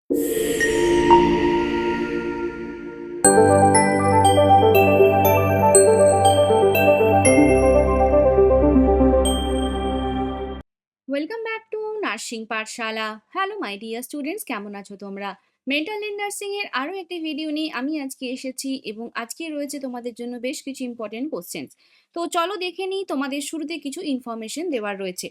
Welcome back to nursing Pathsala. Hello my dear students, কেমন আছো তোমরা? মেন্টাল হেলথ নার্সিং এর আরও একটি ভিডিও নিয়ে আমি আজকে এসেছি এবং আজকে রয়েছে তোমাদের জন্য বেশ কিছু ইম্পর্টেন্ট কোশ্চেন্স। তো চলো দেখে নিই, তোমাদের শুরুতে কিছু ইনফরমেশন দেওয়ার রয়েছে।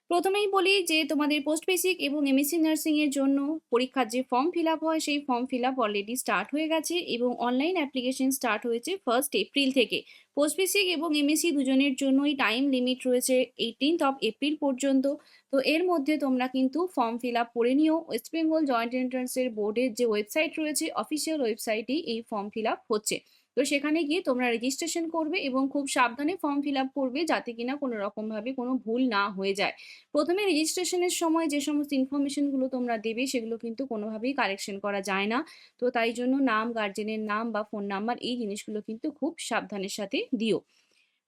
প্রথমেই বলি যে তোমাদের পোস্ট বেসিক এবং এমএসসি নার্সিং এর জন্য পরীক্ষার যে ফর্ম ফিল আপ হয় সেই form fill up already start হয়ে গেছে এবং অনলাইন অ্যাপ্লিকেশন স্টার্ট হয়েছে 1 এপ্রিল থেকে। পোস্ট বেসিক এবং এমএসসি দুজনের জন্যই টাইম লিমিট রয়েছে 18 এপ্রিল পর্যন্ত। তো এর মধ্যে তোমরা কিন্তু ফর্ম ফিল আপ করে নিও। ওয়েস্ট বেঙ্গল জয়েন্ট এন্ট্রান্সের বোর্ডের যে ওয়েবসাইট রয়েছে, অফিসিয়াল ওয়েবসাইটেই এই ফর্ম ফিল আপ হচ্ছে। তো সেখানে গিয়ে তোমরা রেজিস্ট্রেশন করবে এবং খুব সাবধানে ফর্ম ফিল আপ করবে, যাতে কিনা কোনো রকমভাবে কোনো ভুল না হয়ে যায়। প্রথমে রেজিস্ট্রেশনের সময় যে সমস্ত ইনফরমেশনগুলো তোমরা দেবে সেগুলো কিন্তু কোনোভাবেই কারেকশন করা যায় না। তো তাই জন্য নাম, গার্জেনের নাম বা ফোন নাম্বার, এই জিনিসগুলো কিন্তু খুব সাবধানের সাথে দিও।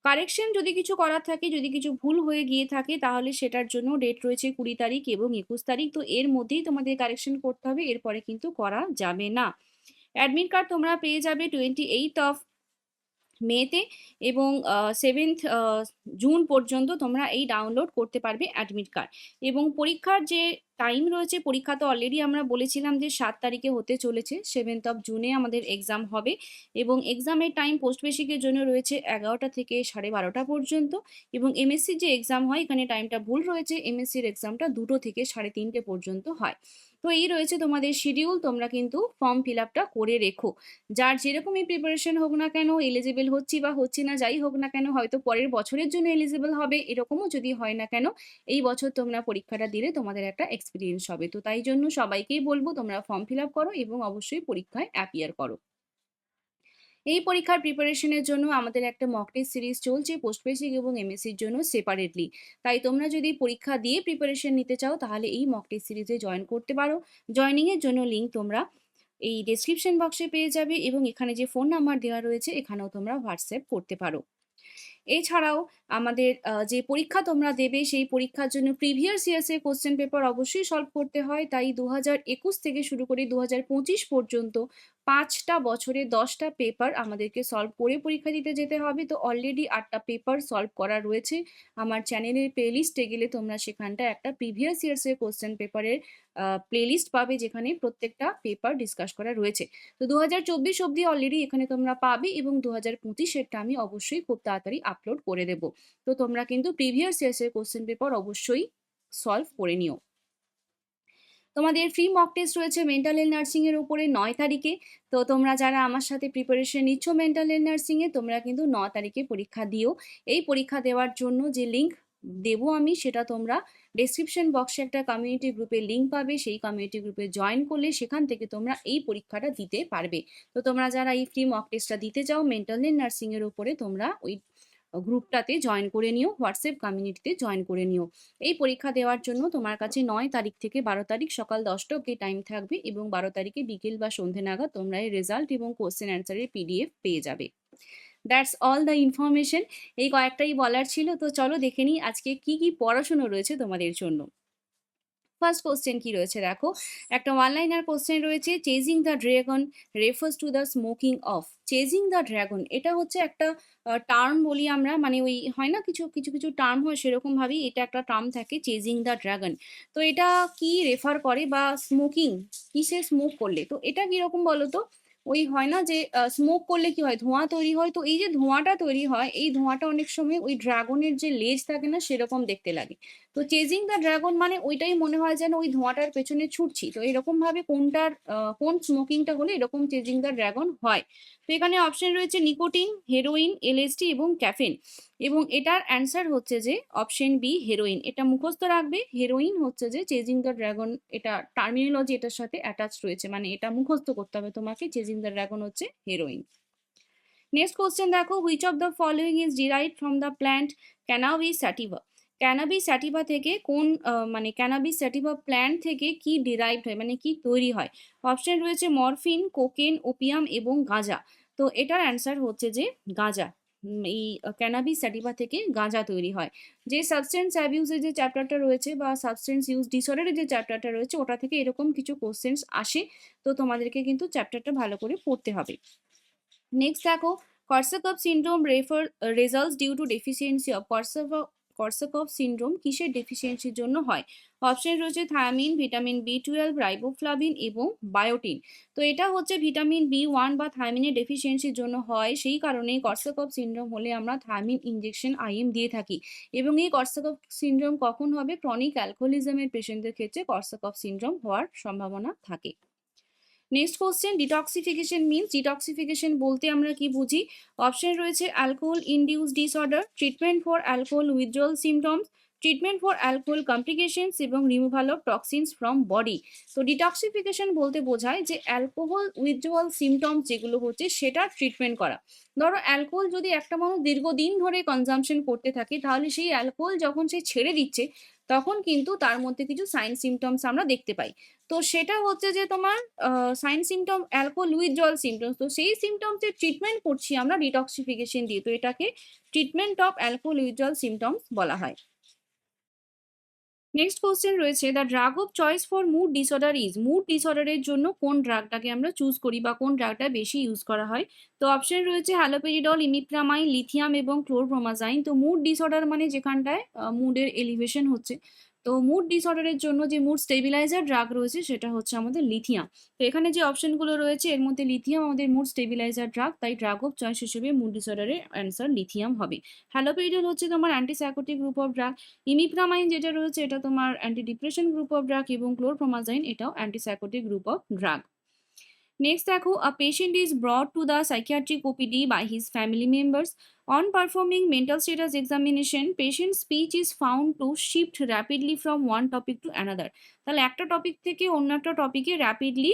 কারেকশন যদি কিছু করার থাকে, যদি কিছু ভুল হয়ে গিয়ে থাকে, তাহলে সেটার জন্য ডেট রয়েছে 20 তারিখ এবং 21 তারিখ। তো এর মধ্যেই তোমাদের কারেকশন করতে হবে, এরপরে কিন্তু করা যাবে না। অ্যাডমিট কার্ড তোমরা পেয়ে যাবে 28 মেতে এবং 7 জুন পর্যন্ত তোমরা এই ডাউনলোড করতে পারবে অ্যাডমিট কার্ড। এবং পরীক্ষার যে টাইম রয়েছে, পরীক্ষা তো অলরেডি আমরা বলেছিলাম যে 7 তারিখে হতে চলেছে, 7 জুনে আমাদের এক্সাম হবে। এবং এক্সামের টাইম পোস্ট বেসিকের জন্য রয়েছে 11টা থেকে 12:30 পর্যন্ত। এবং এমএসসির যে এক্সাম হয়, এখানে টাইমটা ভুল রয়েছে, এমএসসির এক্সামটা 2টো থেকে 3:30 পর্যন্ত হয়। তো এই রয়েছে তোমাদের শিডিউল, তোমরা কিন্তু ফর্ম ফিল আপটা করে রেখো। যার যেরকমই প্রিপারেশন হোক না কেন, এলিজিবল হচ্ছি বা হচ্ছি না, যাই হোক না কেন, হয়তো পরের বছরের জন্য এলিজিবল হবে, এরকমও যদি হয় না কেন, এই বছর তোমরা পরীক্ষাটা দিলে তোমাদের একটা এক্সপিরিয়েন্স হবে। তো তাই জন্য সবাইকেই বলবো তোমরা ফর্ম ফিল আপ করো এবং অবশ্যই পরীক্ষায় অ্যাপিয়ার করো। এই পরীক্ষার প্রিপারেশনের জন্য আমাদের একটা মক টেস্ট সিরিজ চলছে পোস্ট বেসিক এবং এমএসসির জন্য সেপারেটলি। তাই তোমরা যদি পরীক্ষা দিয়ে প্রিপারেশন নিতে চাও, তাহলে এই মক টেস্ট সিরিজে জয়েন করতে পারো। জয়নিংয়ের জন্য লিঙ্ক তোমরা এই ডেসক্রিপশন বক্সে পেয়ে যাবে এবং এখানে যে ফোন নাম্বার দেওয়া রয়েছে, এখানেও তোমরা হোয়াটসঅ্যাপ করতে পারো। এছাড়াও আমাদের যে পরীক্ষা তোমরা দেবে, সেই পরীক্ষার জন্য প্রিভিয়াস ইয়ার্সের কোশ্চেন পেপার অবশ্যই সলভ করতে হয়। তাই 2021 থেকে শুরু করে 2025 পর্যন্ত 5টা বছরে 10টা পেপার আমাদেরকে সলভ করে পরীক্ষা দিতে যেতে হবে। তো অলরেডি 8টা পেপার সলভ করা রয়েছে। আমার চ্যানেলের প্লেলিস্টে গেলে তোমরা সেখানটা একটা প্রিভিয়াস ইয়ার্সের কোশ্চেন পেপারের প্লেলিস্ট পাবে, যেখানে প্রত্যেকটা পেপার ডিসকাস করা রয়েছে। তো 2024 অবধি অলরেডি এখানে তোমরা পাবে এবং 2025-এরটা আমি অবশ্যই খুব তাড়াতাড়ি আপলোড করে দেব। তো তোমরা কিন্তু প্রিভিয়াস ইয়ার্সের কোশ্চেন পেপার অবশ্যই সলভ করে নিও। তোমাদের ফ্রি মক টেস্ট রয়েছে মেন্টাল হেলথ নার্সিং এর উপরে 9 তারিখে। তো তোমরা যারা আমার সাথে প্রিপারেশন নিচ্ছ মেন্টাল হেলথ নার্সিং এ, তোমরা কিন্তু 9 তারিখে পরীক্ষা দিও। এই পরীক্ষা দেওয়ার জন্য যে লিঙ্ক দেবো আমি, সেটা তোমরা ডেসক্রিপশন বক্সে একটা কমিউনিটি গ্রুপের লিঙ্ক পাবে। সেই কমিউনিটি গ্রুপে জয়েন করলে সেখান থেকে তোমরা এই পরীক্ষাটা দিতে পারবে। তো তোমরা যারা এই ফ্রি মক টেস্টটা দিতে চাও মেন্টাল হেলথ নার্সিং এর উপরে, তোমরা ওই গ্রুপটাতে জয়েন করে নিও, হোয়াটসঅ্যাপ কমিউনিটিতে জয়েন করে নিও। এই পরীক্ষা দেওয়ার জন্য তোমার কাছে 9 তারিখ থেকে 12 তারিখ সকাল 10টা অব্দি টাইম থাকবে এবং 12 তারিখে বিকেল বা সন্ধে নাগাদ তোমরা এই রেজাল্ট এবং কোশ্চেন অ্যান্সারের পিডিএফ পেয়ে যাবে। That's all the information. এই কয়েকটাই বলার ছিল। তো চলো দেখে নিই আজকে কি কি পড়াশুনো রয়েছে তোমাদের জন্য। ফার্স্ট কোশ্চেন কি রয়েছে দেখো, একটা ওয়ান লাইনার কোশ্চেন রয়েছে, chasing the dragon refers to the smoking of. Chasing the dragon এটা হচ্ছে একটা টার্ম বলি আমরা, মানে ওই হয় না কিছু কিছু কিছু টার্ম হয়, সেরকম ভাবেই এটা একটা টার্ম থাকে, চেজিং দ্য ড্রাগন। তো এটা কি রেফার করে, বা স্মোকিং কিসে স্মোক করলে, তো এটা কিরকম বলো তো? ওই হয় না যে স্মোক করলে কি হয়, ধোঁয়া তৈরি হয়। তো এই যে ধোঁয়াটা তৈরি হয়, এই ধোঁয়াটা অনেক সময় ওই ড্রাগনের যে লেজ থাকে না, সেরকম দেখতে লাগে। তো চেজিং দ্য ড্রাগন মানে ওইটাই মনে হয় যেন ওই ধোঁয়াটার পেছনে ছুটছি। তো এরকম ভাবে কোন স্মোকিংটা হলে এরকম চেজিং দ্য ড্রাগন হয়। তো এখানে অপশন রয়েছে নিকোটিন, হেরোইন, এলএসডি এবং ক্যাফেন। এবং এটার অ্যান্সার হচ্ছে যে অপশন বি, হেরোইন। এটা মুখস্থ রাখবে, হেরোইন হচ্ছে যে চেজিং দ্য ড্রাগন, এটা টার্মিনোলজি এটার সাথে অ্যাটাচ রয়েছে, মানে এটা মুখস্থ করতে হবে তোমাকে, চেজিং দ্য ড্রাগন হচ্ছে হেরোইন। নেক্সট কোশ্চেন দেখো, which of the following is derived from the plant cannabis sativa. Cannabis sativa থেকে কোন মানে ক্যানাবিস স্যাটিভা প্ল্যান্ট থেকে কি ডিরাইভড হয়, মানে কি তৈরি হয়? অপশন রয়েছে মরফিন, কোকেন, ওপিয়াম এবং গাঁজা। তো এটার অ্যান্সার হচ্ছে যে গাঁজা। এই ক্যানাবিস স্যাটিভা থেকে গাঁজা তৈরি হয়। যে সাবস্টেন্স অ্যাবিউজের যে চ্যাপ্টারটা রয়েছে বা সাবস্টেন্স ইউজ ডিসঅর্ডারের যে চ্যাপ্টারটা রয়েছে ওটা থেকে এরকম কিছু কোশ্চেন্স আসে। তো তোমাদেরকে কিন্তু চ্যাপ্টারটা ভালো করে পড়তে হবে। নেক্সট দেখো, Korsakoff syndrome results due to deficiency of Korsakoff syndrome কিসের ডেফিসিয়েন্সির জন্য হয়? অপশন রয়েছে থায়ামিন, ভিটামিন বি 12, রাইবোফ্লাভিন এবং বায়োটিন। তো এটা হচ্ছে ভিটামিন বি 1 বা থায়ামিনের ডেফিসিয়েন্সির জন্য হয়। সেই কারণে কর্সাকফ সিনড্রোম হলে আমরা থায়ামিন ইনজেকশন আইএম দিয়ে থাকি। এবং এই কর্সাকফ সিনড্রোম কখন হবে? ক্রনিক অ্যালকোহলিজমের পেশেন্টদের ক্ষেত্রে কর্সাকফ সিনড্রোম হওয়ার সম্ভাবনা থাকে। Next question, detoxification means, detoxification বলতে আমরা কি বুঝি? অপশন রয়েছে alcohol induce disorder, treatment for alcohol withdrawal symptoms, treatment for alcohol complications এবং removal of toxins from body. তো ডিটক্সিফিকেশন বলতে বোঝায় যে অ্যালকোহল উইথড্রল সিমটমস যেগুলো হচ্ছে সেটা ট্রিটমেন্ট করা। ধরো অ্যালকোহল যদি একটা মানুষ দীর্ঘদিন ধরে কনজাম্পশন করতে থাকে, তাহলে সেই অ্যালকোহল যখন সে ছেড়ে দিচ্ছে তখন কিন্তু তার মধ্যে কিছু সাইন সিমটমস আমরা দেখতে পাই। তো সেটা হচ্ছে যে তোমার sign symptom alcohol withdrawal symptoms. তো সেই সিমটমসের ট্রিটমেন্ট করছি আমরা ডিটক্সিফিকেশন দিয়ে। তো এটাকে treatment of alcohol withdrawal symptoms বলা হয়। নেক্সট কোশ্চেন রয়েছে, the drug of choice for mood disorder is. Mood ডিসঅর্ডারের জন্য কোন ড্রাগটাকে আমরা চুজ করি বা কোন ড্রাগটা বেশি ইউজ করা হয়? তো অপশন রয়েছে হ্যালোপেরিডল, ইমিপ্রামাইন, লিথিয়াম এবং ক্লোরপ্রোমাজাইন। তো মুড ডিসঅর্ডার মানে যেখানটায় মুডের এলিভেশন হচ্ছে। তো মুড ডিসঅর্ডারের জন্য যে মুড স্টেবিলাইজার ড্রাগ রয়েছে সেটা হচ্ছে আমাদের লিথিয়াম। তো এখানে যে অপশনগুলো রয়েছে এর মধ্যে লিথিয়াম আমাদের মুড স্টেবিলাইজার ড্রাগ, তাই ড্রাগ অফ চয়েস হিসেবে মুড ডিসঅর্ডারের অ্যান্সার লিথিয়াম হবে। হ্যালোপেরিডল হচ্ছে তোমার antipsychotic group of drug, imipramine যেটা রয়েছে এটা তোমার anti depression group of drug এবং ক্লোরপ্রোমাজাইন এটাও antipsychotic group of drug. Next দেখো, a patient is brought to the psychiatric OPD by his family members. On performing mental status examination patient speech is found to shift rapidly from one topic to another. তাহলে একটা topic থেকে অন্য একটা টপিকে rapidly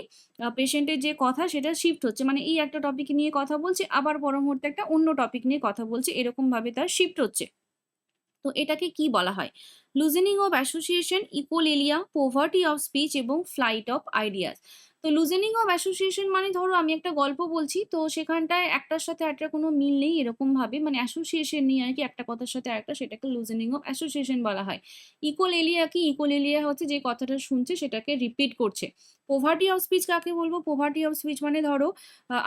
পেশেন্টের যে কথা সেটা শিফট হচ্ছে, মানে এই একটা টপিক নিয়ে কথা বলছে আবার পর মুহূর্তে একটা অন্য টপিক নিয়ে কথা বলছে, এরকমভাবে তার শিফট হচ্ছে। তো এটাকে কি বলা হয়? Loosening of association, echolalia, poverty of speech এবং ফ্লাইট অফ আইডিয়াস। তো লুজেনিং অফ অ্যাসোসিয়েশন মানে ধরো আমি একটা গল্প বলছি, তো সেখানটায় একটার সাথে একটা কোনো মিল নেই, এরকম ভাবে মানে অ্যাসোসিয়েশন নিয়ে আর কি একটা কথার সাথে আরেকটা, সেটাকে লুজেনিং অফ অ্যাসোসিয়েশন বলা হয়। ইকোলেলিয়া কি? ইকোলেলিয়া হচ্ছে যে কথাটা শুনছে সেটাকে রিপিট করছে। পোভার্টি অফ স্পিচ কাকে বলবো? পোভার্টি অফ স্পিচ মানে ধরো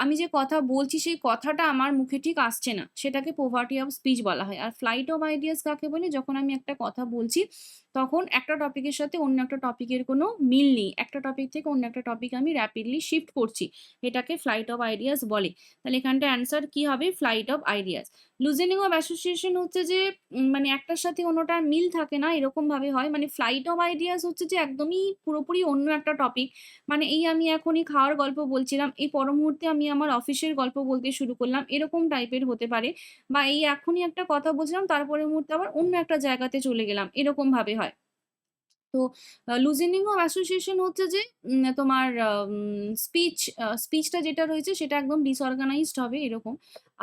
আমি যে কথা বলছি সেই কথাটা আমার মুখে ঠিক আসছে না, সেটাকে পোভার্টি অফ স্পিচ বলা হয়। আর ফ্লাইট অফ আইডিয়াস কাকে বলে? যখন আমি একটা কথা বলছি তখন একটা টপিকের সাথে অন্য একটা টপিকের কোনো মিল নেই, একটা টপিক থেকে অন্য একটা টপিক আমি র্যাপিডলি শিফট করছি, এটাকে ফ্লাইট অফ আইডিয়াস বলে। তাহলে এখানটা অ্যান্সার কি হবে? Flight of ideas. Loosening of association হচ্ছে যে মানে একটার সাথে অন্যটার মিল থাকে না, এরকম ভাবে হয়। মানে ফ্লাইট অফ আইডিয়াস হচ্ছে যে একদমই পুরোপুরি অন্য একটা টপিক, মানে এই আমি এখনই খাওয়ার গল্প বলছিলাম, এই পর মুহূর্তে আমি আমার অফিসের গল্প বলতে শুরু করলাম, এরকম টাইপের হতে পারে। বা এই এখনই একটা কথা বলছিলাম তারপরের মুহূর্তে আবার অন্য একটা জায়গাতে চলে গেলাম, এরকম ভাবে হয়। তো লুজেনিং অফ অ্যাসোসিয়েশন হচ্ছে যে তোমার স্পিচটা যেটা রয়েছে সেটা একদম ডিসঅর্গানাইজড হবে এরকম।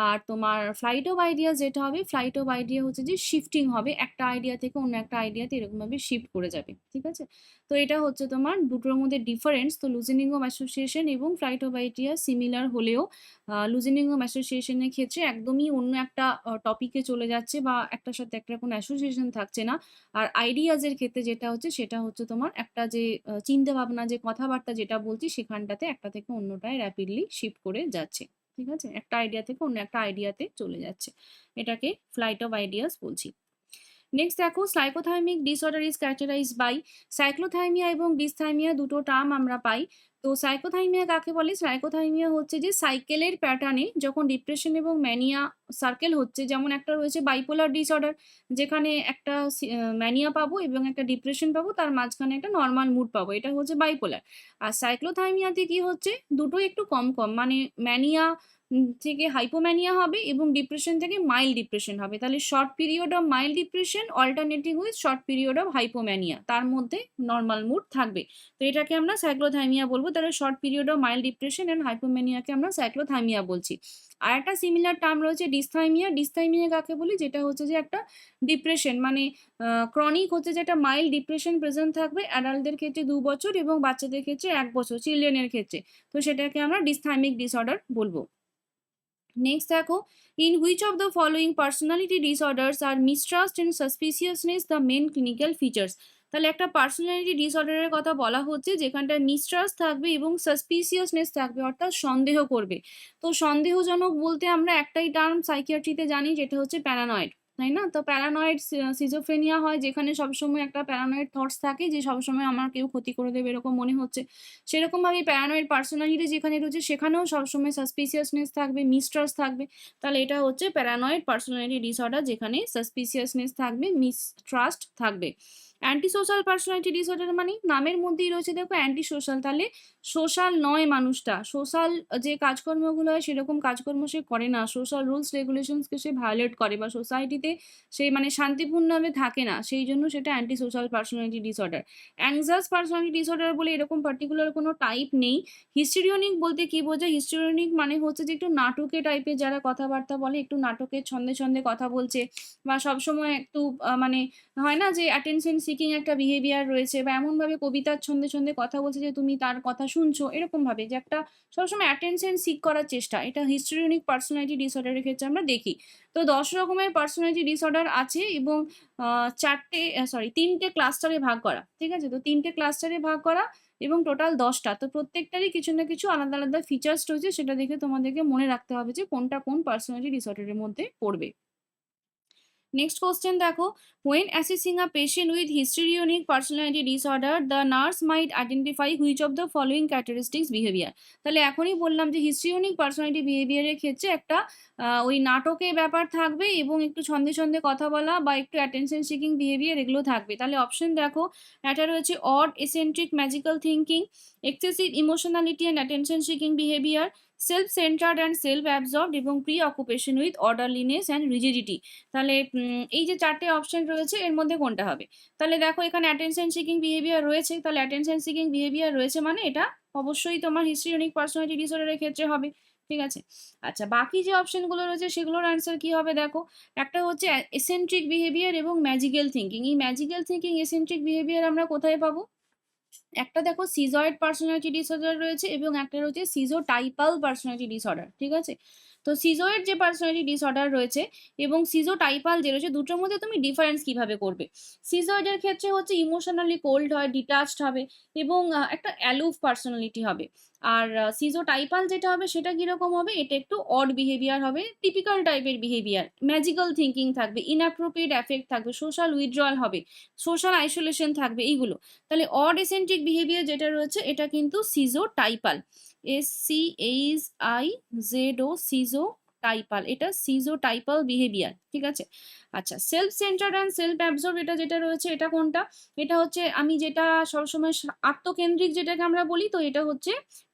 আর তোমার ফ্লাইট অফ আইডিয়া যেটা হবে, ফ্লাইট অফ আইডিয়া হচ্ছে যে শিফটিং হবে, একটা আইডিয়া থেকে অন্য একটা আইডিয়াতে এরকমভাবে শিফট করে যাবে, ঠিক আছে? তো এটা হচ্ছে তোমার দুটোর মধ্যে ডিফারেন্স। তো লুজেনিং অফ অ্যাসোসিয়েশন এবং ফ্লাইট অফ আইডিয়া সিমিলার হলেও লুজেনিং অফ অ্যাসোসিয়েশনের ক্ষেত্রে একদমই অন্য একটা টপিকে চলে যাচ্ছে বা একটার সাথে একটা কোনো অ্যাসোসিয়েশন থাকছে না। আর আইডিয়াজের ক্ষেত্রে যেটা হচ্ছে সেটা হচ্ছে তোমার একটা যে চিন্তা ভাবনা, যে কথাবার্তা যেটা বলছি সেখানটাতে একটা থেকে অন্যটায় র্যাপিডলি শিফট করে যাচ্ছে, ঠিক আছে? একটা আইডিয়া থেকে অন্য একটা আইডিয়াতে চলে যাচ্ছে, এটাকে ফ্লাইট অফ আইডিয়াস বলছি। নেক্সট দেখো, cyclothymic disorder is characterized by. Cyclothymia এবং ডিসথাইমিয়া দুটো টার্ম আমরা পাই। তো সাইকোথাইমিয়া কাকে বলে? সাইকোথাইমিয়া হচ্ছে যে সাইকেলের প্যাটার্নে যখন ডিপ্রেশন এবং ম্যানিয়া সার্কেল হচ্ছে, যেমন একটা রয়েছে বাইপোলার ডিসঅর্ডার, যেখানে একটা ম্যানিয়া পাবো এবং একটা ডিপ্রেশন পাবো, তার মাঝখানে একটা নর্মাল মুড পাবো, এটা হচ্ছে বাইপোলার। আর সাইক্লোথাইমিয়াতে কি হচ্ছে? দুটোই একটু কম কম, মানে ম্যানিয়া থেকে হাইপোম্যানিয়া হবে এবং ডিপ্রেশন থেকে মাইল্ড ডিপ্রেশন হবে। তাহলে short period of mild depression alternating with short period of hypomania, তার মধ্যে নর্মাল মুড থাকবে। তো এটাকে আমরা সাইক্লোথাইমিয়া বলবো। তাহলে short period of mild depression and হাইপোম্যানিয়াকে আমরা সাইক্লোথাইমিয়া বলছি। আর একটা সিমিলার টার্ম রয়েছে ডিসথাইমিয়া। ডিসথাইমিয়া কাকে বলি? যেটা হচ্ছে যে একটা ডিপ্রেশন, মানে ক্রনিক হচ্ছে যেটা মাইল্ড ডিপ্রেশন প্রেজেন্ট থাকবে অ্যাডাল্টদের ক্ষেত্রে 2 বছর এবং বাচ্চাদের ক্ষেত্রে 1 বছর, চিলড্রেনের ক্ষেত্রে। তো সেটাকে আমরা ডিসথাইমিক ডিসঅর্ডার বলবো। নেক্সট দেখো, in which of the following personality disorders are mistrust and suspiciousness the main clinical features. তাহলে একটা পার্সোনালিটি ডিসঅর্ডারের কথা বলা হচ্ছে যেখানটায় মিসট্রাস্ট থাকবে এবং সাসপিসিয়াসনেস থাকবে, অর্থাৎ সন্দেহ করবে। তো সন্দেহজনক বলতে আমরা একটাই টার্ম সাইকিয়াট্রিতে জানি, যেটা হচ্ছে প্যারানয়েড, তাই না? তো প্যারানয়েড সিজোফ্রেনিয়া হয় যেখানে সবসময় একটা প্যারানয়েড থটস থাকে যে সবসময় আমার কেউ ক্ষতি করে দেবে এরকম মনে হচ্ছে। সেরকমভাবে প্যারানয়েড পার্সোনালিটি যেখানে রয়েছে সেখানেও সবসময় সাসপিসিয়াসনেস থাকবে, মিসট্রাস্ট থাকবে। তাহলে এটা হচ্ছে প্যারানয়েড পার্সোনালিটি ডিসঅর্ডার, যেখানে সাসপিসিয়াসনেস থাকবে, মিসট্রাস্ট থাকবে। অ্যান্টি সোশ্যাল পার্সোনালিটি ডিসঅর্ডার মানে নামের মধ্যেই রয়েছে দেখো অ্যান্টি সোশ্যাল, তাহলে সোশ্যাল নয় মানুষটা, সোশ্যাল যে কাজকর্মগুলো হয় সেরকম কাজকর্ম সে করে না, সোশ্যাল রুলস রেগুলেশনসকে সে ভায়োলেট করে বা সোসাইটিতে সে মানে শান্তিপূর্ণভাবে থাকে না, সেই জন্য সেটা anti social personality disorder. Anxious personality disorder বলে এরকম পার্টিকুলার কোনো টাইপ নেই। হিস্ট্রিওনিক বলতে কি বোঝায়? হিস্ট্রিওনিক মানে হচ্ছে যে একটু নাটকে টাইপের যারা কথাবার্তা বলে, একটু নাটকের ছন্দে ছন্দে কথা বলছে, বা সবসময় একটু মানে হয় না যে অ্যাটেনশন সিকিং একটা বিহেভিয়ার রয়েছে, বা এমনভাবে কবিতার ছন্দে ছন্দে কথা বলছে যে তুমি তার কথা শুনছো, এরকমভাবে যে একটা সবসময় অ্যাটেনশন সিক করার চেষ্টা, এটা হিস্ট্রিওনিক পার্সোনালিটি ডিসঅর্ডারের ক্ষেত্রে আমরা দেখি। তো 10 রকমের পার্সোনালিটি ডিসঅর্ডার আছে এবং তিনটে ক্লাস্টারে ভাগ করা, ঠিক আছে? তো তিনটে ক্লাস্টারে ভাগ করা এবং টোটাল 10টা। তো প্রত্যেকটারই কিছু না কিছু আলাদা আলাদা ফিচার্স রয়েছে, সেটা দেখে তোমাদেরকে মনে রাখতে হবে যে কোনটা কোন পার্সোনালিটি ডিসঅর্ডারের মধ্যে পড়বে। নেক্সট কোশ্চেন দেখো, when assessing a patient with histrionic personality disorder the nurse might identify which of the following characteristics behavior। তাহলে এখনই বললাম যে হিস্ট্রিওনিক পার্সোনালিটি বিহেভিয়ারের ক্ষেত্রে একটা ওই নাটকের ব্যাপার থাকবে এবং একটু ছন্দে ছন্দে কথা বলা বা একটু অ্যাটেনশন সিকিং বিহেভিয়ার এগুলো থাকবে। তাহলে অপশন দেখো, একটা রয়েছে odd eccentric magical thinking, excessive emotionality and attention seeking behaviour, self centred and self absorbed এবং preoccupation with orderliness and rigidity. তাহলে এই যে চারটে অপশন রয়েছে এর মধ্যে কোনটা হবে? তাহলে দেখো এখানে অ্যাটেনশন সিকিং বিহেভিয়ার রয়েছে, তাহলে অ্যাটেনশন সিকিং বিহেভিয়ার রয়েছে মানে এটা অবশ্যই তোমার হিস্ট্রিওনিক পার্সোনালিটি ডিসঅর্ডারের ক্ষেত্রে হবে, ঠিক আছে? আচ্ছা, বাকি যে অপশনগুলো রয়েছে সেগুলোর অ্যান্সার কি হবে দেখো, একটা হচ্ছে এসেন্ট্রিক বিহেভিয়ার এবং ম্যাজিক্যাল থিঙ্কিং। এই ম্যাজিক্যাল থিঙ্কিং এসেন্ট্রিক বিহেভিয়ার আমরা কোথায় পাবো? একটা দেখো সিজয়েড পার্সোনালিটি ডিসঅর্ডার রয়েছে এবং একটা রয়েছে সিজোটাইপাল পার্সোনালিটি ডিসঅর্ডার, ঠিক আছে? তো সিজয়েড যে পার্সোনালিটি ডিসঅর্ডার রয়েছে এবং সিজোটাইপাল যে রয়েছে, দুটোর মধ্যে তুমি ডিফারেন্স কিভাবে করবে? সিজয়েডের ক্ষেত্রে হচ্ছে ইমোশনালি কোল্ড হয়, ডিটাচড হবে এবং একটা অ্যালুফ পার্সোনালিটি হবে। আর সিজোটাইপাল যেটা হবে সেটা কিরকম হবে? এটা একটু অড বিহেভিয়ার হবে, টিপিক্যাল টাইপের বিহেভিয়ার, ম্যাজিক্যাল থিঙ্কিং থাকবে, ইনঅ্যাপ্রোপ্রিয়েট অ্যাফেক্ট থাকবে, সোশ্যাল উইথড্রয়াল হবে, সোশ্যাল আইসোলেশন থাকবে, এইগুলো। তাহলে অড এসেন্ট্রিক বিহেভিয়ার যেটা রয়েছে এটা কিন্তু সিজোটাইপাল, SCHIZO, সিজোটাইপাল, এটা সিজোটাইপাল বিহেভিয়ার, ঠিক আছে? আচ্ছা, self centred and self absorb এটা যেটা রয়েছে এটা কোনটা? এটা হচ্ছে আমি যেটা সবসময় আত্মকেন্দ্রিক যেটাকে আমরা বলি, তো এটা হচ্ছে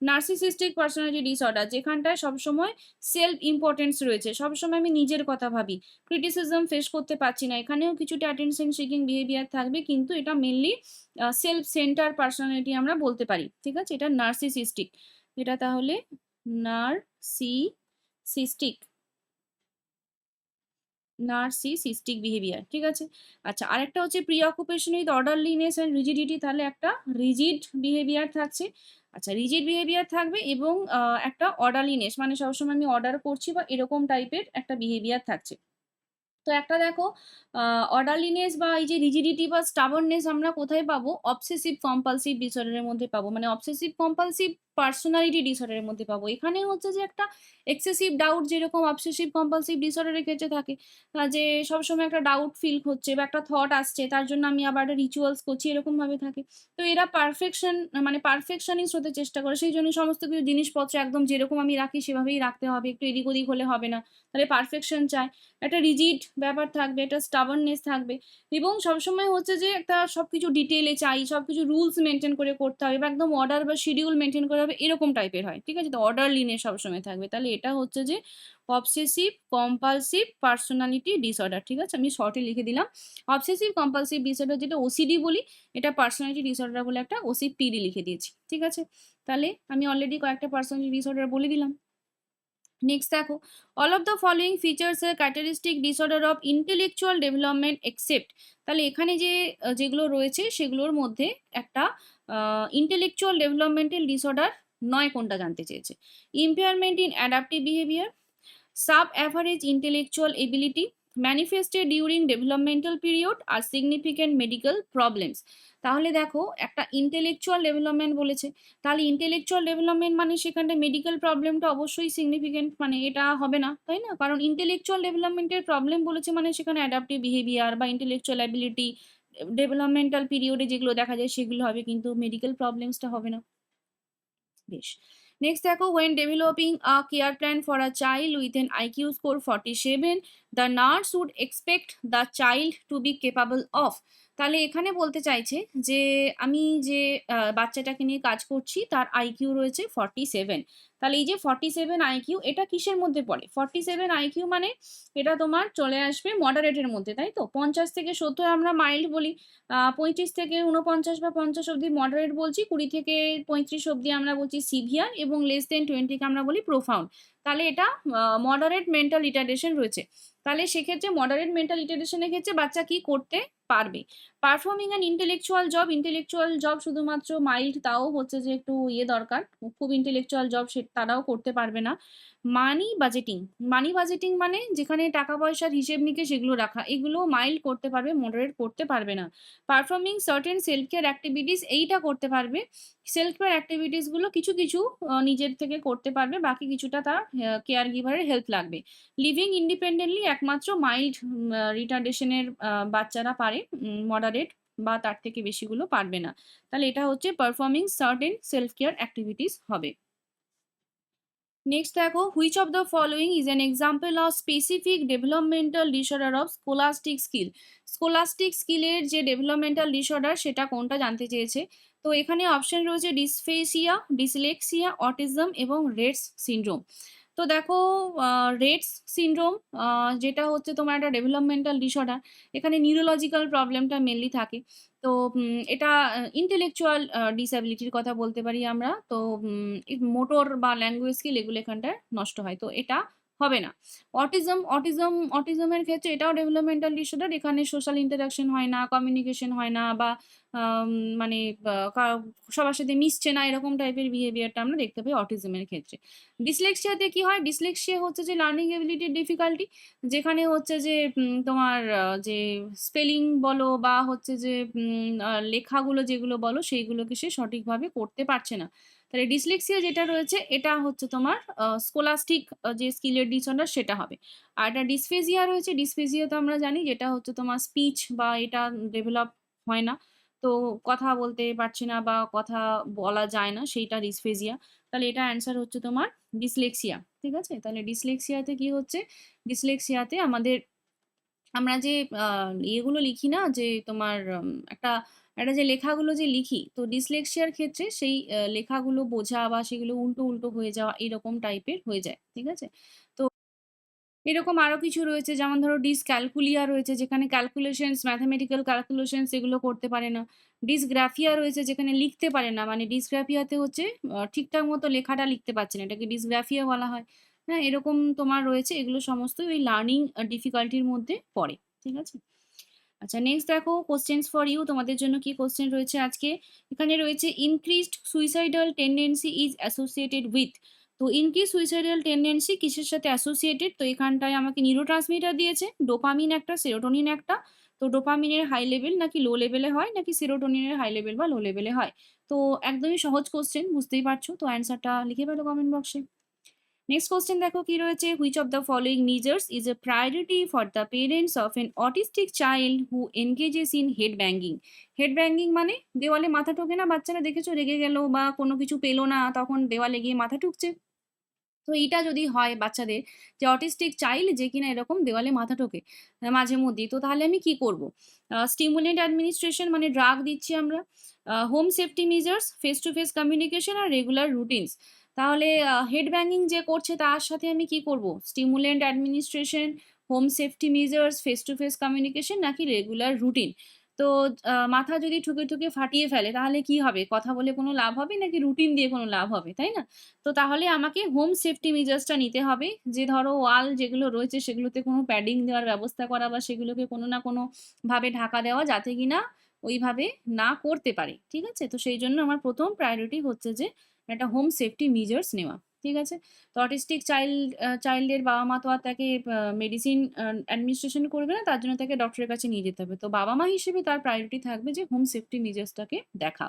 নার্সিসিস্টিক পার্সোনালিটি ডিসঅর্ডার, যেখানটায় সবসময় সেলফ ইম্পর্টেন্স রয়েছে, সবসময় আমি নিজের কথা ভাবি, ক্রিটিসিজম ফেস করতে পারছি না, এখানেও কিছুটা অ্যাটেনশন সিকিং বিহেভিয়ার থাকবে, কিন্তু এটা মেনলি সেলফ সেন্টার পার্সোনালিটি আমরা বলতে পারি, ঠিক আছে? এটা নার্সিসিস্টিক, এটা তাহলে নার্সিসিস্টিক, নার্সিসিস্টিক বিহেভিয়ার, ঠিক আছে? আচ্ছা, আরেকটা হচ্ছে preoccupation with orderliness and rigidity, তাহলে একটা রিজিড বিহেভিয়ার থাকছে। আচ্ছা, রিজিড বিহেভিয়ার থাকবে এবং একটা অর্ডারলিনেস মানে সবসময় আমি অর্ডার করছি বা এরকম টাইপের একটা বিহেভিয়ার থাকছে। তো একটা দেখো, অর্ডারলিনেস বা এই যে রিজিডিটি বা স্টাবননেস আমরা কোথায় পাবো? অবসেসিভ কম্পালসিভ ডিসঅর্ডারের মধ্যে পাবো, মানে অবসেসিভ কম্পালসিভ পার্সোনালিটি ডিসঅর্ডারের মধ্যে পাবো। এখানে হচ্ছে যে একটা এক্সেসিভ ডাউট, যেরকম অবসেসিভ কম্পালসিভ ডিসঅর্ডারের ক্ষেত্রে থাকে, যে সবসময় একটা ডাউট ফিল হচ্ছে বা একটা থট আসছে, তার জন্য আমি আবার একটা রিচুয়ালস করছি, এরকম ভাবে থাকে। তো এরা পারফেকশন মানে পারফেকশনিস্ট হতে চেষ্টা করে, সেই জন্য সমস্ত কিছু জিনিসপত্র একদম যেরকম আমি রাখি সেভাবেই রাখতে হবে, একটু এদিক ওদিক হলে হবে না, তাহলে পারফেকশন চায়। একটা রিজিড ব্যাপার থাকবে, একটা স্টাবারনেস থাকবে এবং সবসময় হচ্ছে যে একটা সবকিছু ডিটেলে চাই, সবকিছু রুলস মেনটেন করে করতে হবে বা একদম অর্ডার বা শিডিউল মেনটেন করে হবে, এরকম টাইপের হয়, ঠিক আছে? তো অর্ডারলিনেস সবসময় থাকবে, তাহলে এটা হচ্ছে যে অবসেসিভ কম্পালসিভ পার্সোনালিটি ডিসঅর্ডার, ঠিক আছে? আমি শর্টে লিখে দিলাম অবসেসিভ কম্পালসিভ ডিসঅর্ডার, যেটা ওসিডি বলি, এটা পার্সোনালিটি ডিসঅর্ডার বলে একটা OCPD লিখে দিয়েছি, ঠিক আছে? তাহলে আমি অলরেডি কয়েকটা পার্সোনালিটি ডিসঅর্ডার বলে দিলাম। নেক্সট দেখো, all of the following features are characteristic disorder of intellectual development except. তাহলে এখানে যে যেগুলো রয়েছে সেগুলোর মধ্যে একটা ইন্টেলেকচুয়াল ডেভেলপমেন্টাল ডিসঅর্ডার নয়, কোনটা জানতে চেয়েছে? Impairment in adaptive behaviour, sub average intellectual ability, manifested during developmental period, আর সিগনিফিক্যান্ট মেডিকেল প্রবলেমস। তাহলে দেখো একটা ইন্টেলেকচুয়াল ডেভেলপমেন্ট বলেছে, তাহলে ইন্টেলেকচুয়াল ডেভেলপমেন্ট মানে সেখানে মেডিকেল প্রবলেমটা অবশ্যই সিগনিফিকেন্ট, মানে এটা হবে না, তাই না? কারণ ইন্টেলেকচুয়াল ডেভেলপমেন্টের প্রবলেম বলেছে মানে সেখানে অ্যাডাপটিভ বিহেভিয়ার বা ইন্টেলেকচুয়াল অ্যাবিলিটি ডেভেলপমেন্টাল পিরিয়ডে যেগুলো দেখা যায় সেগুলো হবে, কিন্তু মেডিকেল প্রবলেমসটা হবে না। বেশ, নেক্সট দেখো, when developing a care plan for a child with an IQ score 47, the nurse would expect the child to be capable of। তাহলে এখানে বলতে চাইছে যে আমি যে বাচ্চাটাকে নিয়ে কাজ করছি তার আইকিউ রয়েছে 47। তাহলে এই যে 47 আইকিউ, এটা কিসের মধ্যে পড়ে? 47 আইকিউ মানে এটা তোমার চলে আসবে মডারেটের মধ্যে, তাই তো? 50 থেকে 70 আমরা মাইল্ড বলি, 35 থেকে 49 বা 50 অব্দি মডারেট বলছি, 20 থেকে 35 অব্দি আমরা বলছি সিভিয়ার, এবং লেস দেন 20 কে আমরা বলি প্রোফাউন্ড। তাহলে এটা মডারেট মেন্টাল রিটার্ডেশন রয়েছে। তাহলে সেক্ষেত্রে মডারেট মেন্টাল রিটার্ডেশনের ক্ষেত্রে বাচ্চা কি করতে পারবে? পারফর্মিং অ্যান ইন্টেলেকচুয়াল জব শুধুমাত্র মাইল্ড, তাও হচ্ছে যে একটু দরকার, খুব ইন্টেলেকচুয়াল জব সে তারাও করতে পারবে না। মানি বাজেটিং মানে যেখানে টাকা পয়সার হিসেব নিকেশ এগুলো রাখা, এগুলো মাইল্ড করতে পারবে, মডারেট করতে পারবে না। Performing certain self care activities, এইটা করতে পারবে। সেলফ কেয়ার অ্যাক্টিভিটিস গুলো কিছু কিছু নিজের থেকে করতে পারবে, বাকি কিছুটা তার কেয়ার গিভারের হেল্প লাগবে। লিভিং ইন্ডিপেন্ডেন্টলি একমাত্র মাইল্ড রিটার্ডেশনের বাচ্চারা পারে, মডারেট বা তার থেকে বেশিগুলো পারবে না। তাহলে এটা হচ্ছে performing certain self care activities হবে। নেক্সট দেখো, which of the following is an example of specific developmental disorder of scholastic skill. Scholastic স্কিলের যে ডেভেলপমেন্টাল ডিসঅর্ডার সেটা কোনটা জানতে চেয়েছে। তো এখানে অপশন রয়েছে ডিসফেসিয়া, ডিসলেক্সিয়া, অটিজম এবং রেটস সিনড্রোম। তো দেখো, রেটস সিনড্রোম যেটা হচ্ছে তোমার একটা ডেভেলপমেন্টাল ডিসঅর্ডার, এখানে নিউরোলজিক্যাল প্রবলেমটা মেনলি থাকে। তো এটা ইন্টেলেকচুয়াল ডিসএবিলিটির কথা বলতে পারি আমরা। তো মোটর বা ল্যাঙ্গুয়েজ স্কিল এগুলো এখানটায় নষ্ট হয়, তো এটা হবে না। অটিজমের ক্ষেত্রে এটাও ডেভেলপমেন্টাল ডিসঅর্ডার, এখানে সোশ্যাল ইন্টারাকশন হয় না, কমিউনিকেশন হয় না, বা মানে সবার সাথে মিশছে না, এরকম টাইপের বিহেভিয়ারটা আমরা দেখতে পাই অটিজমের ক্ষেত্রে। ডিসলেক্সিয়াতে কি হয়? ডিসলেক্সিয়া হচ্ছে যে লার্নিং এবিলিটির ডিফিকাল্টি, যেখানে হচ্ছে যে তোমার যে স্পেলিং বলো বা হচ্ছে যে লেখাগুলো যেগুলো বলো সেইগুলোকে সে সঠিকভাবে করতে পারছে না। তাহলে ডিসলেক্সিয়া যেটা রয়েছে এটা হচ্ছে তোমার স্কোলাস্টিক যে স্কিলের ডিসঅর্ডার সেটা হবে। আর একটা ডিসফেজিয়া রয়েছে, ডিসফেজিয়া তো আমরা জানি যেটা হচ্ছে তোমার স্পিচ বা এটা ডেভেলপ হয় না, তো কথা বলতে পারছে না বা কথা বলা যায় না, সেইটা ডিসফেজিয়া। তাহলে এটা অ্যান্সার হচ্ছে তোমার ডিসলেক্সিয়া। ঠিক আছে, তাহলে ডিসলেক্সিয়াতে কি হচ্ছে? ডিসলেক্সিয়াতে আমরা যে ইয়েগুলো লিখি না, যে তোমার একটা একটা যে লেখাগুলো যে লিখি, তো ডিসলেক্সিয়ার ক্ষেত্রে সেই লেখাগুলো বোঝা বা সেগুলো উল্টো উল্টো হয়ে যাওয়া এরকম টাইপের হয়ে যায়। ঠিক আছে, তো এরকম আরো কিছু রয়েছে, যেমন ধরো ডিসক্যালকুলিয়া রয়েছে, যেখানে ক্যালকুলেশনস, ম্যাথামেটিক্যাল ক্যালকুলেশনস এগুলো করতে পারে না। ডিসগ্রাফিয়া রয়েছে, যেখানে লিখতে পারে না, মানে ডিসগ্রাফিয়াতে হচ্ছে ঠিকঠাক মতো লেখাটা লিখতে পারছে না, এটাকে ডিসগ্রাফিয়া বলা হয়। হ্যাঁ, এরকম তোমার রয়েছে, এগুলো সমস্তই ওই লার্নিং ডিফিকাল্টির মধ্যে পড়ে। ঠিক আছে, আচ্ছা নেক্সট দেখো, কোশ্চেন্স ফর ইউ, তোমাদের জন্য কি কোশ্চেন রয়েছে আজকে। এখানে রয়েছে increased suicidal tendency is associated with. তো ইনক্রিজ সুইসাইডাল টেন্ডেন্সি কিসের সাথে অ্যাসোসিয়েটেড? তো এখানটায় আমাকে নিউরোট্রান্সমিটার দিয়েছে, ডোপামিন একটা, সেরোটোনিন একটা। তো ডোপামিনের হাই লেভেল নাকি লো লেভেলে হয়, নাকি সেরোটোনিনের হাই লেভেল বা লো লেভেলে হয়? তো একদমই সহজ কোশ্চেন, বুঝতেই পারছো, তো অ্যান্সারটা লিখে ফেলো কমেন্ট বক্সে। নেক্সট কোশ্চেন দেখো কি রয়েছে, which of the following measures is a priority for the parents of an autistic child who engages in head banging. Head banging মানে দেওয়ালে মাথা ঠোকে না বাচ্চারা, দেখেছো রেগে গেল বা কোনো কিছু পেলো না তখন দেওয়ালে গিয়ে মাথা ঠুকছে। তো এইটা যদি হয় বাচ্চাদের, যে অটিস্টিক চাইল্ড যে কিনা এরকম দেওয়ালে মাথা ঠোকে মাঝে মধ্যেই, তো তাহলে আমি কি করব? স্টিমুলেন্ট অ্যাডমিনিস্ট্রেশন মানে ড্রাগ দিচ্ছি আমরা, home safety measures, face to face communication, আর রেগুলার রুটিনস। তাহলে হেড ব্যাঙ্গিং যে করছে তার সাথে আমি কি করব? Stimulant administration, home safety measures, face to face communication, নাকি রেগুলার রুটিন? তো মাথা যদি ঠুকে ঠুকে ফাটিয়ে ফেলে তাহলে কি হবে? কথা বলে কোনো লাভ হবে নাকি রুটিন দিয়ে কোনো লাভ হবে, তাই না? তো তাহলে আমাকে হোম সেফটি মেজার্সটা নিতে হবে, যে ধরো ওয়াল যেগুলো রয়েছে সেগুলোতে কোনো প্যাডিং দেওয়ার ব্যবস্থা করা বা সেগুলোকে কোনো না কোনো ভাবে ঢাকা দেওয়া, যাতে কিনা ওইভাবে না করতে পারে। ঠিক আছে, তো সেই জন্য আমার প্রথম প্রায়োরিটি হচ্ছে যে একটা হোম সেফটি মেজার্স নেওয়া। ঠিক আছে? তো অটিস্টিক চাইল্ডের বাবা-মা তো আর তাকে মেডিসিন অ্যাডমিনিস্ট্রেশন করবে না। তার জন্য তাকে ডক্টরের কাছে নিয়ে যেতে হবে। তো বাবা-মা হিসেবে তার প্রায়োরিটি থাকবে যে হোম সেফটি মেজার্সটাকে দেখা।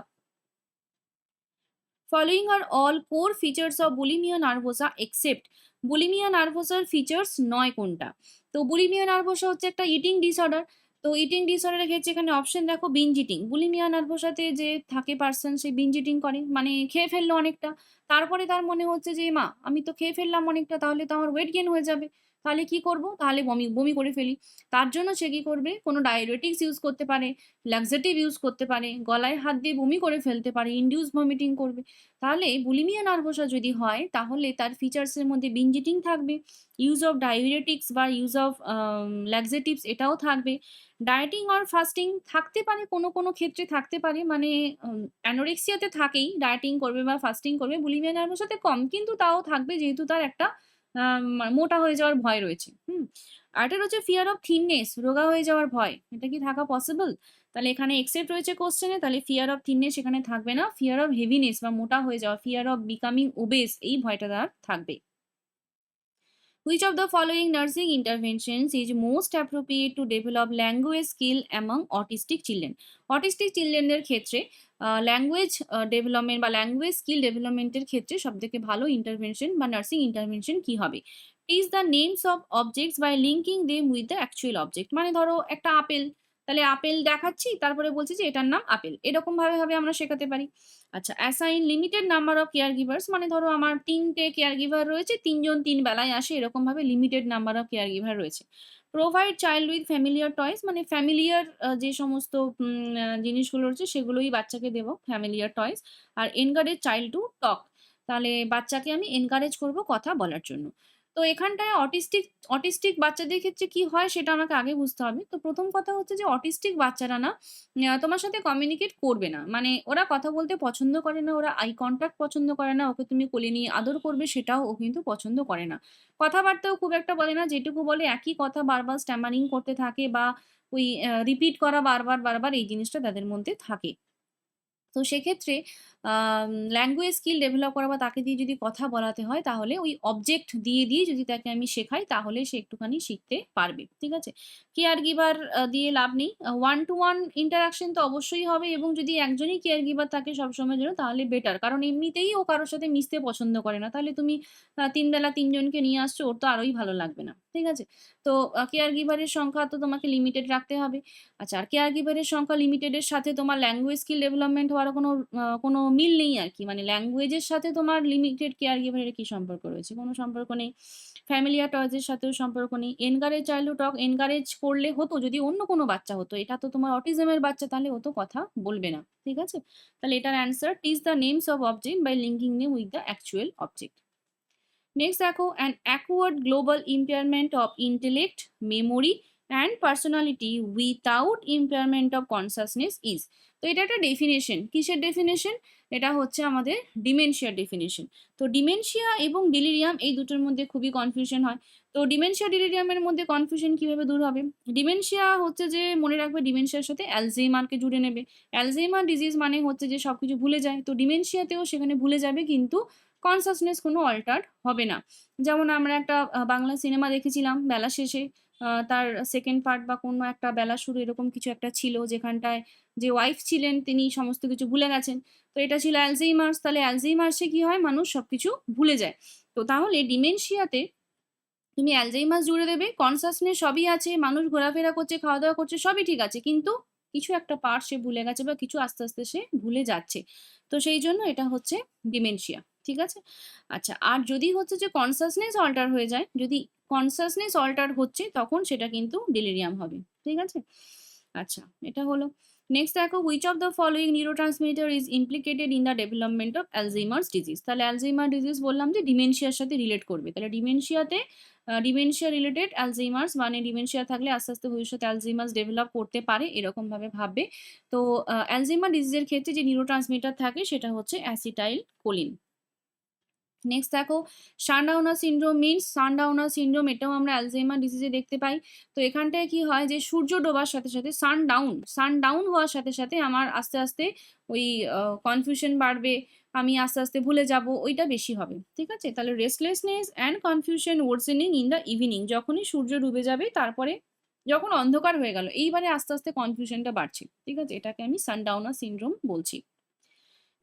Following are all core features of bulimia nervosa except bulimia nervosa features নয় কোনটা? তো bulimia nervosa হচ্ছে একটা ইটিং ডিসঅর্ডার। তো ইটিং ডিসঅর্ডারের ক্ষেত্রে এখানে অপশন দেখো বিঞ্জ ইটিং। বুলিমিয়া নার্ভোসাতে যে থাকে পারসন সে বিঞ্জ ইটিং করে। মানে খেয়ে ফেললো অনেকটা। তারপরে তার মনে হচ্ছে যে মা আমি তো খেয়ে ফেললাম অনেকটা তাহলে তো আমার ওয়েট গেইন হয়ে যাবে। তাহলে কি করব? তাহলে বমি করে ফেলি। তার জন্য সে কি করবে? কোনো ডায়ুরেটিক্স ইউজ করতে পারে, লাক্সেটিভ ইউজ করতে পারে, গলায় হাত দিয়ে বমি করে ফেলতে পারে, ইনডিউস ভমিটিং করবে। তাহলে বুলিমিয়া নার্ভোসা যদি হয় তাহলে তার ফিচার্সের মধ্যে বিঞ্জ ইটিং থাকবে, ইউজ অফ ডায়ুরেটিক্স বা ইউজ অফ ল্যাক্সেটিভস এটাও থাকবে। ডায়েটিং অর ফাস্টিং থাকতে পারে, কোনো ক্ষেত্রে থাকতে পারে। মানে অ্যানোরেক্সিয়াতে থাকেই, ডায়েটিং করবে বা ফাস্টিং করবে, বুলিমিয়া নার্ভোসাতে কম কিন্তু তাও থাকবে যেহেতু তার একটা মোটা হয়ে যাওয়ার ভয় রয়েছে। আরেকটা রয়েছে ফিয়ার অফ থিননেস, রোগা হয়ে যাওয়ার ভয়। এটা কি থাকা পসিবল? তাহলে এখানে এক্সেপ্ট রয়েছে কোশ্চেনে, তাহলে ফিয়ার অফ থিননেস এখানে থাকবে না, ফিয়ার অফ হেভিনেস বা মোটা হয়ে যাওয়া, ফিয়ার অফ বিকামিং ওবেস এই ভয়টা তার থাকবে। Which of the following nursing interventions is most appropriate to develop language skill among autistic children? Autistic childrenদের ক্ষেত্রে ল্যাঙ্গুয়েজ ডেভেলপমেন্ট বা ল্যাঙ্গুয়েজ স্কিল ডেভেলপমেন্টের ক্ষেত্রে সবথেকে ভালো ইন্টারভেনশন বা নার্সিং ইন্টারভেনশন কি হবে? Is the names of objects by linking them with the actual object. মানে ধরো একটা আপেল, তাহলে আপেল দেখাচ্ছি তারপরে বলছি যে এটার নাম আপেল, এরকম ভাবে আমরা শেখাতে পারি। আচ্ছা, assign limited number of care givers, মানে ধরো আমার ৩টে কেয়ার গিভার রয়েছে, ৩ জন ৩ বেলায় আসে, এরকমভাবে limited number of care giver রয়েছে। Provide child with familiar toys, মানে ফ্যামিলিয়ার যে সমস্ত জিনিসগুলো রয়েছে সেগুলোই বাচ্চাকে দেবো, ফ্যামিলিয়ার টয়েস। আর এনকারেজ চাইল্ড টু টক, তাহলে বাচ্চাকে আমি এনকারেজ করব কথা বলার জন্য। তো এখানটায় অটিস্টিক বাচ্চাদের ক্ষেত্রে কি হয় সেটা আমাকে আগে বুঝতে হবে। তো প্রথম কথা হচ্ছে যে অটিস্টিক বাচ্চারা না তোমার সাথে কমিউনিকেট করবে না। মানে ওরা কথা বলতে পছন্দ করে না, ওরা আই কনট্যাক্ট পছন্দ করে না, ওকে তুমি কোলে নিয়ে আদর করবে সেটাও ও কিন্তু পছন্দ করে না। কথাবার্তাও খুব একটা বলে না, যেটুকু বলে একই কথা বারবার স্ট্যামারিং করতে থাকে বা ওই রিপিট করা বারবার এই জিনিসটা তাদের মধ্যে থাকে। তো সেক্ষেত্রে ল্যাঙ্গুয়েজ স্কিল ডেভেলপ করা বা তাকে দিয়ে যদি কথা বলাতে হয় তাহলে ওই অবজেক্ট দিয়ে যদি তাকে আমি শেখাই তাহলে সে একটুখানি শিখতে পারবে। ঠিক আছে? কেয়ার গিভার দিয়ে লাভ নেই। ওয়ান টু ওয়ান ইন্টারাকশন তো অবশ্যই হবে এবং যদি একজনই কেয়ার গিভার থাকে সবসময়ের জন্য তাহলে বেটার। কারণ এমনিতেই ও কারো সাথে মিশতে পছন্দ করে না। তাহলে তুমি ৩ বেলা ৩ জনকে নিয়ে আসছো, ওর তো আরোই ভালো লাগবে না। ঠিক আছে? তো কেয়ার গিভারের সংখ্যা তো তোমাকে লিমিটেড রাখতে হবে। আচ্ছা, আর কেয়ার গিভারের সংখ্যা লিমিটেডের সাথে তোমার ল্যাঙ্গুয়েজ স্কিল ডেভেলপমেন্ট হওয়ার কোনো মিল নেই আরকি। মানে ল্যাঙ্গুয়েজের সাথে তোমার লিমিটেড কেয়ার গিভারের কি সম্পর্ক রয়েছে? কোনো সম্পর্ক নেই। ফ্যামিলিয়ার টয়েস এর সাথেও সম্পর্ক নেই। Encourage child to talk encourage করলে হতো যদি অন্য কোনো বাচ্চা হতো। এটা তো তোমার অটিজমের বাচ্চা, তাহলে ও তো কথা বলবে না। ঠিক আছে? তাহলে এটার answer teach the names of object by linking them with the actual object. Next দেখো, an acquired global impairment of intellect, memory and personality without impairment of consciousness is. তো এটা একটা ডেফিনেশন। কিসের ডেফিনেশন? এটা হচ্ছে আমাদের ডিমেনশিয়ার ডেফিনেশন। তো ডিমেনশিয়া এবং ডিলিরিয়াম এই দুটোর মধ্যে খুবই কনফিউশন হয়। তো ডিমেনশিয়া ডিলিরিয়ামের মধ্যে কনফিউশন কিভাবে দূর হবে? ডিমেনশিয়া হচ্ছে যে মনে রাখবে ডিমেনশিয়ার সাথে অ্যালঝেইমারকে জুড়ে নেবে। অ্যালঝেইমার ডিজিজ মানে হচ্ছে যে সবকিছু ভুলে যায়। তো ডিমেনশিয়াতেও সেখানে ভুলে যাবে কিন্তু কনসাসনেস কোনো অল্টার হবে না। যেমন আমরা একটা বাংলা সিনেমা দেখেছিলাম বেলা শেষে, তার সেকেন্ড পার্ট বা কোনো একটা বেলা শুরু এরকম কিছু একটা ছিল যেখানটায় যে ওয়াইফ ছিলেন তিনি সমস্ত কিছু ভুলে গেছেন। তো এটা ছিল অ্যালঝেইমার্স। তাহলে অ্যালঝেইমার্সে কি হয়? মানুষ সবকিছু ভুলে যায়। তো তাহলে ডিমেনশিয়াতে তুমি অ্যালঝেইমার্স জুড়ে দেবে, কনসাসনেস সবই আছে, মানুষ ঘোরাফেরা করছে, খাওয়া-দাওয়া করছে, সবই ঠিক আছে। কিন্তু কিছু একটা পার্ট সে ভুলে গেছে বা কিছু আস্তে সে ভুলে যাচ্ছে। তো সেই জন্য এটা হচ্ছে ডিমেনশিয়া। ঠিক আছে? আচ্ছা, আর যদি হচ্ছে যে কনসাসনেস অল্টার হয়ে যায়, যদি কনসাসনেস অল্টার হচ্ছে তখন সেটা কিন্তু ডেলিরিয়াম হবে। ঠিক আছে? আচ্ছা, এটা হলো। নেক্সট দেখো, which of the following neurotransmitter is implicated in the development of Alzheimer's disease. তাহলে অ্যালঝেইমার ডিজিজ বললাম যে ডিমেনশিয়ার সাথে রিলেট করবে। তাহলে ডিমেনশিয়া রিলেটেড অ্যালঝেইমার্স মানে ডিমেনশিয়া থাকলে আস্তে ভবিষ্যতে অ্যালঝেইমার্স ডেভেলপ করতে পারে এরকমভাবে ভাববে। তো অ্যালঝেইমার ডিজিজের ক্ষেত্রে যে নিউরোট্রান্সমিটার থাকে সেটা হচ্ছে অ্যাসিটাইল কোলিন। নেক্সট দেখো sundowner syndrome means sundowner syndrome, এটাও আমরা অ্যালজাইমার ডিজিজে দেখতে পাই। তো এখানটায় কি হয় যে সূর্য ডোবার সাথে সাথে সানডাউন হওয়ার সাথে সাথে আমার আস্তে আস্তে ওই কনফিউশন বাড়বে, আমি আস্তে আস্তে ভুলে যাব, ওইটা বেশি হবে। ঠিক আছে, তাহলে restlessness and confusion worsening in the evening, যখনই সূর্য ডুবে যাবে তারপরে যখন অন্ধকার হয়ে গেল এইবারে আস্তে আস্তে কনফিউশনটা বাড়ছে। ঠিক আছে, এটাকে আমি সানডাউনার সিনড্রোম বলছি।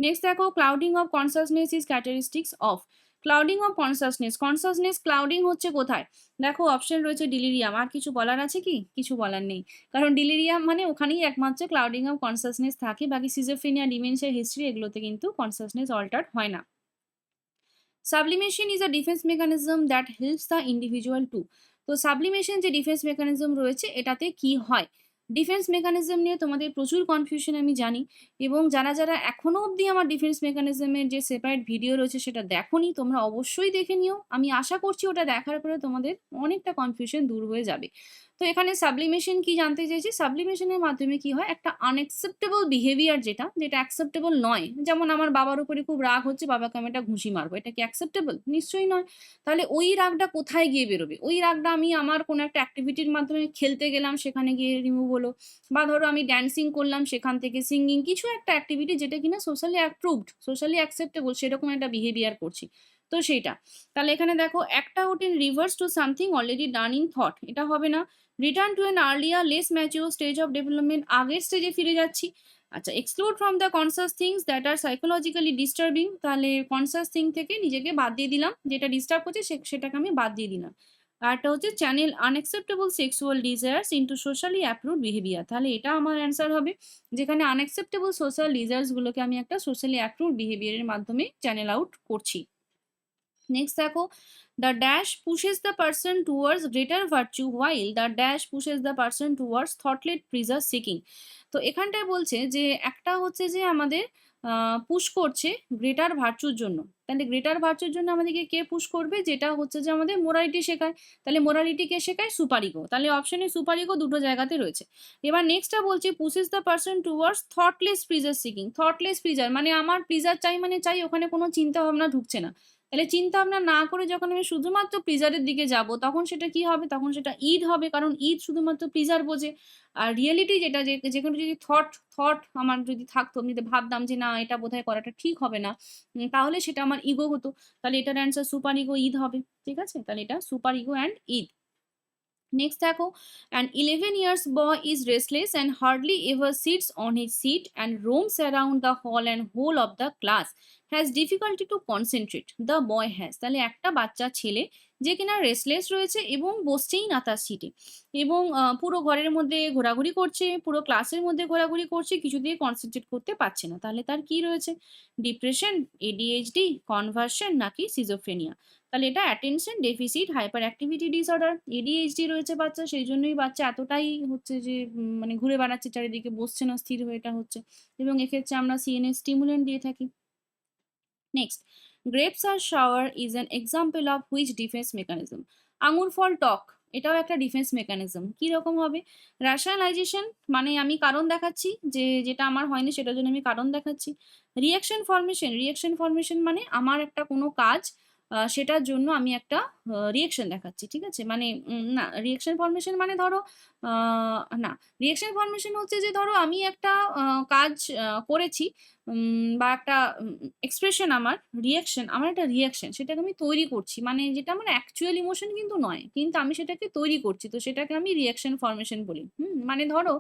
নেক্সট দেখো clouding of consciousness is characteristics of clouding of consciousness clouding হচ্ছে কোথায়? দেখো অপশন রয়েছে ডিলিরিয়াম, আর কিছু বলার আছে কি? কিছু বলার নেই, কারণ ডিলিরিয়াম মানে ওখানেই একমাত্র ক্লাউডিং অফ কনসাসনেস থাকে, বাকি সিজোফ্রেনিয়া, ডিমেনশিয়া, হিস্ট্রি এগুলোতে কিন্তু কনসাসনেস অল্টার হয় না। Sublimation is a defence mechanism that helps the individual two. তো সাবলিমেশন যে ডিফেন্স মেকানিজম রয়েছে এটাতে কি হয়? ডিফেন্স মেকানিজম নিয়ে তোমাদের প্রচুর কনফিউশন আমি জানি, এবং যারা যারা এখনো অবধি আমার ডিফেন্স মেকানিজমের যে সেপারেট ভিডিও রয়েছে সেটা দেখোনি, তোমরা অবশ্যই দেখে নিও। আমি আশা করছি ওটা দেখার পরে তোমাদের অনেকটা কনফিউশন দূর হয়ে যাবে। তো এখানে সাবলিমেশন কি জানতে চাইছি? সাবলিমেশনের মাধ্যমে কি হয়, একটা আনএক্সেপ্টেবল বিহেভিয়ার যেটা যেটা অ্যাকসেপ্টেবল নয়, যেমন আমার বাবার উপরে খুব রাগ হচ্ছে, বাবাকে আমি একটা ঘুষি মারবো, এটা কি অ্যাকসেপ্টেবল? নিশ্চয়ই নয়। তাহলে ওই রাগটা কোথায় গিয়ে বেরোবে? ওই রাগটা আমি আমার কোনো একটা অ্যাক্টিভিটির মাধ্যমে খেলতে গেলাম, সেখানে গিয়ে রিমুভ হলো, বা ধরো আমি ড্যান্সিং করলাম, সেখান থেকে সিঙ্গিং, কিছু একটা অ্যাক্টিভিটি যেটা কিনা সোশ্যালি অ্যাপ্রুভড, সোশ্যালি অ্যাকসেপ্টেবল, সেরকম একটা বিহেভিয়ার করছি, তো সেইটা। তাহলে এখানে দেখো একটা routine reverse to something already done in thought, এটা হবে না। Return to an earlier less mature stage of development, আগের স্টেজে ফিরে যাচ্ছি। আচ্ছা, exclude from the conscious things that are psychologically disturbing, তাহলে কনসাস থিং থেকে নিজেকে বাদ দিয়ে দিলাম, যেটা ডিস্টার্ব করছে সেটাকে আমি বাদ দিয়ে দিলাম। আরটা হচ্ছে channel unacceptable sexual desires into socially approved behaviour, তাহলে এটা আমার অ্যান্সার হবে, যেখানে আনএক্সেপ্টেবল সোশ্যাল ডিজায়ার্সগুলোকে আমি একটা সোশ্যালি অ্যাপ্রুভড বিহেভিয়ারের মাধ্যমে চ্যানেল আউট করছি। নেক্সট দেখো the dash pushes the person towards greater virtue while the dash pushes the person towards thoughtless pleasure seeking. তো এখানটায় বলছে যে একটা হচ্ছে যে আমাদের পুশ করছে গ্রেটার ভার্চুর জন্য, তাহলে গ্রেটার ভার্চুর জন্য আমাদেরকে কে পুশ করবে? যেটা হচ্ছে যে আমাদের মোরালিটি শেখায়, তাহলে মোরালিটি কে শেখায়? সুপারিগো, তাহলে অপশনে সুপারিগো দুটো জায়গাতে রয়েছে। এবার নেক্সটটা বলছি pushes the person towards thoughtless pleasure seeking. Thoughtless pleasure মানে আমার প্রিজার চাই মানে চাই, ওখানে কোনো চিন্তা ভাবনা ঢুকছে না। তাহলে চিন্তা ভাবনা না করে যখন আমি শুধুমাত্র প্লিজারের দিকে যাব, তখন সেটা কি হবে? তখন সেটা ঈদ হবে, কারণ ঈদ শুধুমাত্র প্লিজার বোঝে। আর রিয়েলিটি যেটা, যেখানে যদি থট আমার যদি থাকতো, আমি যদি ভাবতাম যে না এটা বোধহয় করাটা ঠিক হবে না, তাহলে সেটা আমার ইগো হতো, তাহলে এটার অ্যান্সার সুপার ইগো ঈদ হবে। ঠিক আছে, তাহলে এটা super ego and Eid. Next দেখো an 11 years boy is restless and hardly ever sits on his seat and roams around the hall and whole of the class, has difficulty to concentrate, the boy has। তাহলে একটা বাচ্চা ছেলে যে কিনা restless রয়েছে এবং বসছেই না তার সিটে, এবং পুরো ঘরের মধ্যে ঘোরাঘুরি করছে, পুরো ক্লাসের মধ্যে ঘোরাঘুরি করছে, কিছুতেই কনসেন্ট্রেট করতে পারছে না, তাহলে তার কি রয়েছে? ডিপ্রেশন, এডিএইচডি, কনভার্সন নাকি সিজোফ্রেনিয়া? তাহলে এটা attention deficit hyper activity disorder. ADHD রয়েছে বাচ্চা, সেই জন্যই বাচ্চা এতটাই হচ্ছে যে মানে ঘুরে বেড়াচ্ছে চারিদিকে, বসছে না স্থির হয়ে, এটা হচ্ছে। এবং এক্ষেত্রে আমরা সিএনএস স্টিমুলেন্ট দিয়ে থাকি। Next, grapes are sour is an example of which defence mechanism? আঙুর ফল টক, এটাও একটা ডিফেন্স মেকানিজম। কি রকম হবে? র্যাশনালাইজেশন, মানে আমি কারণ দেখাচ্ছি, যে যেটা আমার হয়নি সেটার জন্য আমি কারণ দেখাচ্ছি। রিয়াকশন ফরমেশন মানে আমার একটা কোনো কাজ, সেটার জন্য আমি একটা রিয়েকশন দেখাচ্ছি। ঠিক আছে, মানে না, রিয়েকশন ফরমেশন মানে ধরো না, রিয়েকশন ফরমেশন হচ্ছে যে ধরো আমি একটা কাজ করেছি, বা একটা এক্সপ্রেশন আমার, রিঅ্যাকশন আমার একটা রিঅ্যাকশন, সেটাকে আমি তৈরি করছি, মানে যেটা আমার অ্যাকচুয়াল ইমোশন কিন্তু নয়, কিন্তু আমি সেটাকে তৈরি করছি, তো সেটাকে আমি রিঅ্যাকশন ফরমেশন বলি। মানে ধরো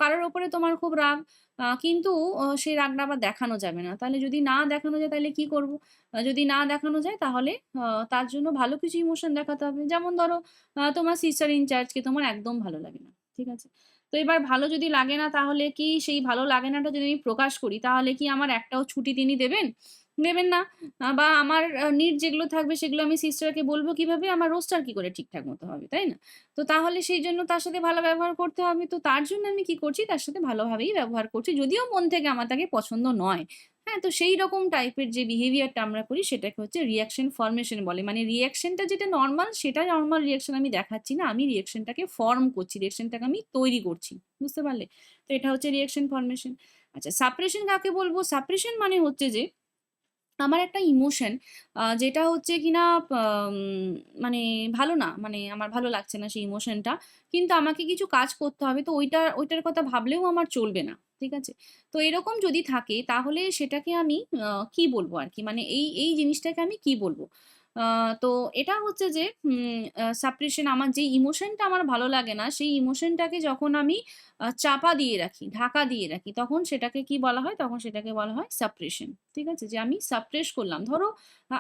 কারোর ওপরে তোমার খুব রাগ, কিন্তু সেই রাগটা আবার দেখানো যাবে না, তাহলে যদি না দেখানো যায় তাহলে কি করব? যদি না দেখানো যায় তাহলে তার জন্য ভালো কিছু ইমোশন দেখাতে হবে, যেমন ধরো তোমার সিস্টার ইনচার্জকে তোমার একদম ভালো লাগে না। ঠিক আছে, তো এবার ভালো যদি লাগে না, তাহলে কি সেই ভালো লাগে নাটা যদি আমি প্রকাশ করি, তাহলে কি আমার একটাও ছুটি তিনি দেবেন? দেবেন না। বা আমার নিড যেগুলো থাকবে সেগুলো আমি সিস্টারকে বলবো কিভাবে? আমার রোস্টার কি করে ঠিকঠাক মতো হবে, তাই না? তো তাহলে সেই জন্য তার সাথে ভালো ব্যবহার করতে হবে, তো তার জন্য আমি কি করছি? তার সাথে ভালোভাবেই ব্যবহার করছি, যদিও মন থেকে আমার তাকে পছন্দ নয়। হ্যাঁ, তো সেই রকম টাইপের যে বিহেভিয়ারটা আমরা করি সেটাকে হচ্ছে রিঅ্যাকশন ফরমেশন বলে, মানে রিঅ্যাকশনটা যেটা নর্মাল সেটা নর্মাল রিঅ্যাকশন আমি দেখাচ্ছি না, আমি রিঅ্যাকশনটাকে ফর্ম করছি, রিঅ্যাকশনটাকে আমি তৈরি করছি। বুঝতে পারলে? তো এটা হচ্ছে রিঅ্যাকশন ফরমেশন। আচ্ছা, সাপ্রেশন কাকে বলবো? সাপ্রেশন মানে হচ্ছে যে আমার একটা ইমোশন যেটা হচ্ছে কিনা মানে ভালো না, মানে আমার ভালো লাগছে না সেই ইমোশনটা। কিন্তু আমাকে কিছু কাজ করতে হবে। তো ওইটার কথা ভাবলেও আমার চলবে না। ঠিক আছে? তো এরকম যদি থাকে তাহলে সেটাকে আমি কি বলবো আরকি? মানে এই জিনিসটাকে আমি কি বলবো? আ তো এটা হচ্ছে যে সাপ্রেশন, আমার যেই ইমোশনটা আমার ভালো লাগে না, সেই ইমোশনটাকে যখন আমি চাপা দিয়ে রাখি, ঢাকা দিয়ে রাখি, তখন সেটাকে কি বলা হয়? তখন সেটাকে বলা হয় সাপ্রেশন। ঠিক আছে? যে আমি সাপ্রেস করলাম। ধরো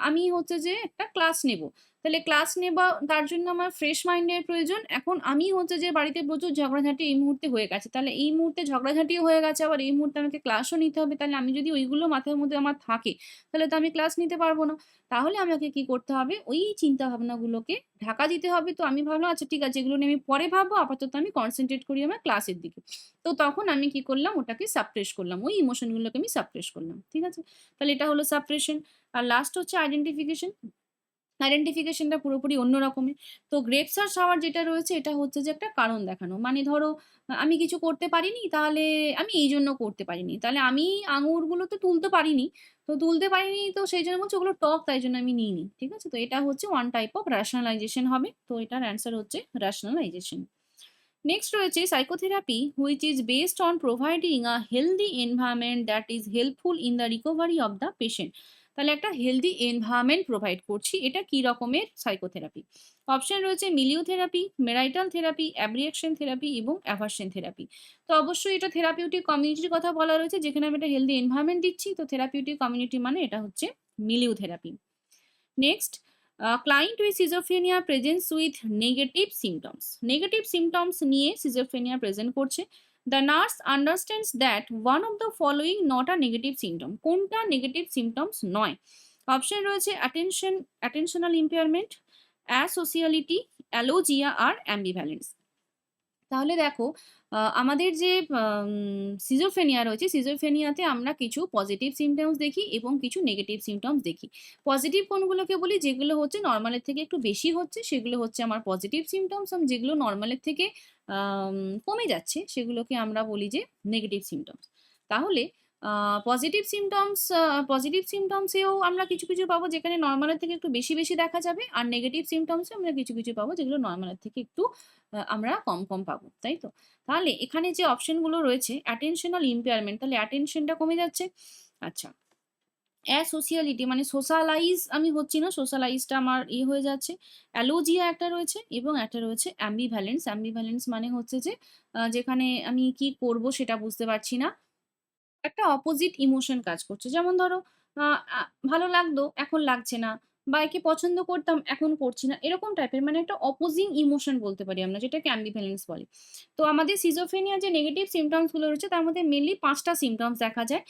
আমি হচ্ছে যে একটা ক্লাস নেব। তাহলে ক্লাস নেবা, তার জন্য আমার ফ্রেশ মাইন্ডের প্রয়োজন। এখন আমি হচ্ছে যে বাড়িতে প্রচুর ঝগড়াঝাঁটি এই মুহূর্তে হয়ে গেছে। তাহলে এই মুহূর্তে ঝগড়াঝাঁটিও হয়ে গেছে, আবার এই মুহূর্তে আমাকে ক্লাসও নিতে হবে। তাহলে আমি যদি ওইগুলো মাথার মধ্যে আমার থাকে, তাহলে তো আমি ক্লাস নিতে পারব না। তাহলে আমাকে কি করতে হবে? ওই চিন্তা ভাবনাগুলোকে ঢাকা দিতে হবে। তো আমি ভাবলাম আচ্ছা ঠিক আছে, এগুলো নিয়ে আমি পরে ভাববো। আপাতত আমি কনসেনট্রেট করি আমার ক্লাসের দিকে। তো তখন আমি কি করলাম? ওটাকে সাপ্রেস করলাম। ওই ইমোশন গুলোকে আমি সাপ্রেস করলাম। ঠিক আছে? তাহলে এটা হলো সাপ্রেশন। আর লাস্ট হচ্ছে আইডেন্টিফিকেশন। আইডেন্টিফিকেশনটা পুরোপুরি অন্য রকমের। তো গ্রেপ সার্চ হাওয়ার যেটা রয়েছে, এটা হচ্ছে যে একটা কারণ দেখানো। মানে ধরো আমি কিছু করতে পারিনি, তাহলে আমি এইজন্য করতে পারিনি। তাহলে আমি আঙুরগুলো তো তুলতে পারিনি। তো তুলতে পারিনি, তো সেইজন্য বলছি ওগুলো টক, তাই জন্য আমি নিইনি। ঠিক আছে? তো এটা হচ্ছে ওয়ান টাইপ অফ rationalization হবে। তো এটার অ্যান্সার হচ্ছে rationalization। নেক্সট রয়েছে psychotherapy which is based on providing a healthy environment that is helpful in the recovery of the patient. তাহলে একটা হেলদি এনভায়রনমেন্ট প্রোভাইড করছি, এটা কি রকমের সাইকোথেরাপি? অপশন রয়েছে মিলিও থেরাপি, মেরাইটাল থেরাপি, অ্যাব্রিয়েকশন থেরাপি এবং অ্যাভারশন থেরাপি। তো অবশ্যই এটা থেরাপিউটিক কমিউনিটির কথা বলা রয়েছে, যেখানে আমি একটা হেলদি এনভায়রনমেন্ট দিচ্ছি। তো থেরাপিউটিক কমিউনিটি মানে এটা হচ্ছে মিলিও therapy. Next, client with schizophrenia presents with negative symptoms. Negative symptoms নিয়ে schizophrenia present করছে। The nurse understands that one of the following not a negative symptom. কোনটা negative symptoms নয়? Option রয়েছে attentional impairment, asociality, allogia আর ambivalence। তাহলে দেখো আমাদের যে schizophrenia রয়েছে, সিজোফ্রেনিয়াতে আমরা কিছু পজিটিভ সিম্পটমস দেখি এবং কিছু নেগেটিভ সিম্পটমস দেখি। পজিটিভ কোনগুলোকে বলি? যেগুলো হচ্ছে নরমালের থেকে একটু বেশি হচ্ছে, সেগুলো হচ্ছে আমার পজিটিভ সিম্পটমস। যেগুলো নরমালের থেকে আম কমে যাচ্ছে, সেগুলোকে আমরা বলি যে নেগেটিভ সিম্পটমস। তাহলে পজিটিভ সিম্পটমসেও আমরা কিছু পাবো যেখানে নরমালের থেকে একটু বেশি দেখা যাবে। আর নেগেটিভ সিম্পটমসেও আমরা কিছু পাবো যেগুলো নরমালের থেকে একটু আমরা কম পাবো। তাই তো? তাহলে এখানে যে অপশনগুলো রয়েছে, attentional impairment, তাহলে attentionটা কমে যাচ্ছে। আচ্ছা, অ্যাসোসিয়ালিটি মানে সোশ্যালাইজ আমি হচ্ছি না, সোশ্যালাইজটা আমার হয়ে যাচ্ছে। অ্যালোজিয়া একটা রয়েছে এবং একটা রয়েছে অ্যাম্বিভ্যালেন্স। অ্যাম্বিভ্যালেন্স মানে হচ্ছে যে যেখানে আমি কি করব সেটা বুঝতে পারছি না। একটা অপোজিট ইমোশন কাজ করছে। যেমন ধরো আ আ ভালো লাগতো, এখন লাগছে না। বা একে পছন্দ করতাম, এখন করছি না। এরকম টাইপের, মানে একটা অপোজিং ইমোশন বলতে পারি আমরা, যেটাকে অ্যাম্বিভ্যালেন্স বলে। তো আমাদের সিজোফ্রেনিয়া যে নেগেটিভ সিম্পটমস গুলো রয়েছে, তার মধ্যে মেইনলি ৫ টা সিম্পটমস দেখা যায়।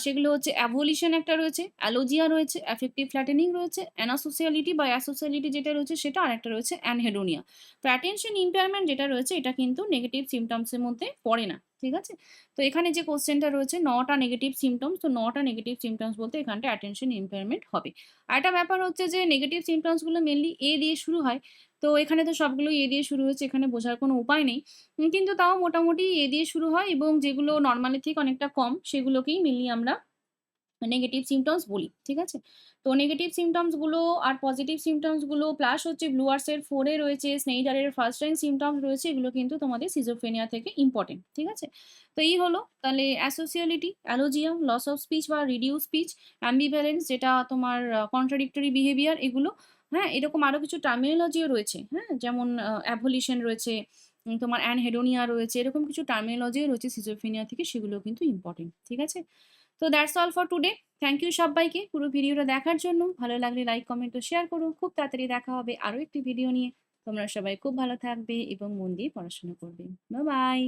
সেগুলো হচ্ছে অ্যাভোলিশন একটা রয়েছে, অ্যালোজিয়া রয়েছে, অ্যাফেক্টিভ ফ্ল্যাটেনিং রয়েছে, অ্যানাসোসিয়ালিটি বা অ্যাসোসিয়ালিটি যেটা রয়েছে সেটা, আরেকটা রয়েছে অ্যানহেডোনিয়া। তো অ্যাটেনশন ইম্পেয়ারমেন্ট যেটা রয়েছে, এটা কিন্তু নেগেটিভ সিম্পটমস এর মধ্যে পড়ে না। ঠিক আছে? তো এখানে যে কোশ্চেনটা রয়েছে নটা নেগেটিভ সিম্পটমস, তো নটা নেগেটিভ সিম্পটমস বলতে এখানটা অ্যাটেনশন ইম্পেয়ারমেন্ট হবে। আরেকটা ব্যাপার হচ্ছে যে নেগেটিভ সিম্পটমস গুলো মেনলি এ দিয়ে শুরু হয়। তো এখানে তো সবগুলো এ দিয়ে শুরু হয়েছে, এখানে বোঝার কোনো উপায় নেই। কিন্তু তাও মোটামুটি এ দিয়ে শুরু হয় এবং যেগুলো নরমালের থেকে অনেকটা কম, সেগুলোকেই মেনলি আমরা নেগেটিভ সিম্পটমস বলি। ঠিক আছে? তো নেগেটিভ সিম্পটমস গুলো আর পজিটিভ সিম্পটমস গুলো প্লাস হচ্ছে ব্লুয়ার্স এর 4 এ রয়েছে, স্নেইডারের ফার্স্ট লাইন সিম্পটমস রয়েছে, এগুলো কিন্তু তোমাদের সিজোফ্রেনিয়া থেকে ইম্পর্টেন্ট। ঠিক আছে? তো এই হলো তাহলে অ্যাসোসিয়ালিটি, অ্যালোজিয়া, লস অফ স্পিচ বা রিডিউস স্পিচ, অ্যাম্বিভ্যালেন্স যেটা তোমার কন্ট্রাডিক্টরি বিহেভিয়ার, এগুলো। হ্যাঁ? এরকম আরো কিছু টার্মিনোলজিও রয়েছে। হ্যাঁ? যেমন অ্যাভোলিশন রয়েছে, তোমার অ্যানহেডোনিয়া রয়েছে, এরকম কিছু টার্মিনোলজিও রয়েছে সিজোফ্রেনিয়া থেকে, সেগুলো কিন্তু ইম্পর্টেন্ট। ঠিক আছে? তো that's all for today. Thank you সব্বাইকে পুরো ভিডিওটা দেখার জন্য। ভালো লাগলে লাইক, কমেন্ট ও শেয়ার করো। খুব তাড়াতাড়ি দেখা হবে আরো একটি ভিডিও নিয়ে। তোমরা সবাই খুব ভালো থাকবে এবং মন দিয়ে পড়াশোনা করবে। Bye bye.